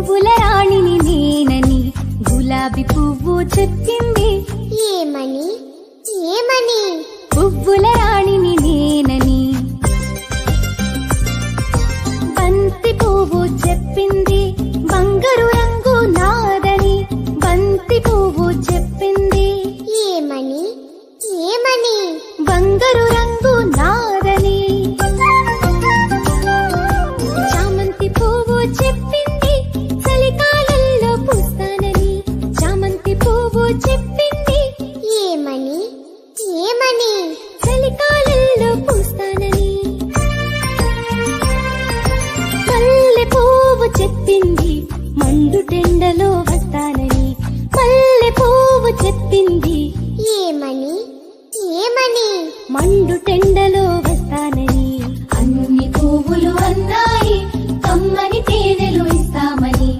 పువ్వుల రాణిని నేనని గులాబీ పువ్వు చెప్పింది. ఏమని ఏమని? పువ్వుల రాణిని నేనని బంతి పువ్వు చెప్పింది. బంగారు రంగు నాదని బంతి పువ్వు చెప్పింది. ఏమని ఏమని? బంగారు రంగు నాదని చామంతి పువ్వు చెప్పింది. చలికాలంలో పూస్తానని చామంతి పువ్వు చెప్పింది. ఏమని ఏమని? చలికాలంలో పూస్తానని మల్లె పువ్వు చెప్పింది. మండుటెండలో వస్తానని మల్లె పువ్వు చెప్పింది. ఏమని ఏమని? మండుటెండలో వస్తానని అన్ని పువ్వులు అన్నాయి కమ్మని తేనెలు ఇస్తామని.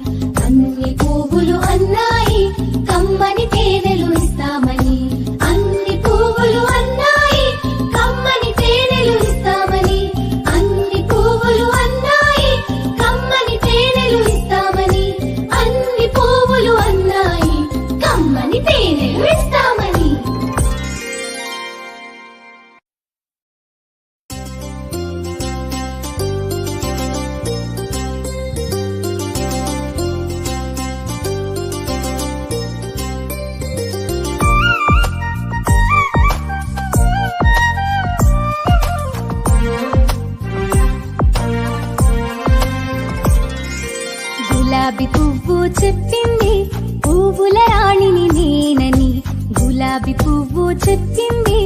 అన్ని పువ్వులు అన్నాయి కమ్మని తేనెలు ఇస్తామని. అన్ని పువ్వులు అన్నాయి కమ్మని తేనెలు ఇస్తామని. అన్ని పువ్వులు అన్నాయి కమ్మని తేనెలు ఇస్తామని. అన్ని పువ్వులు అన్నాయి కమ్మని తేనెలు ఇస్తామని. గులాబీ పువ్వు చెప్పింది. పువ్వుల రాణిని నేనని గులాబీ పువ్వు చెప్పింది.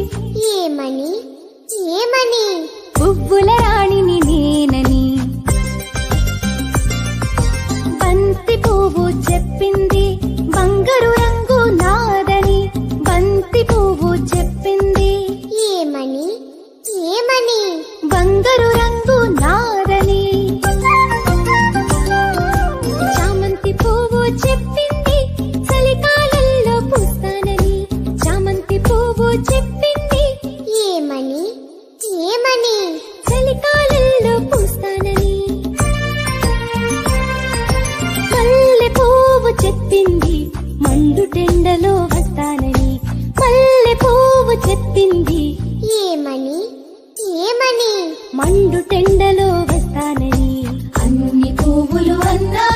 ఏమని ఏమని? పువ్వుల రాణిని నేనని బంతి పువ్వు చెప్పింది. బంగారు రంగు నాదని బంతి పువ్వు చెప్పింది. ఏమని ఏమని? బంగారు రంగు నాదని చామంతి పువ్వు చెప్పింది. చలికాలంలో పూస్తానని చామంతి పువ్వు చెప్పింది. ఏమని ఏమని? చలికాలంలో పూస్తానని మల్లె పువ్వు చెప్పింది. మండుటెండలో వస్తానని మల్లె పువ్వు చెప్పింది. ఏమని ఏమని? మండుటెండలో వస్తానని అన్ని పువ్వులు అన్నా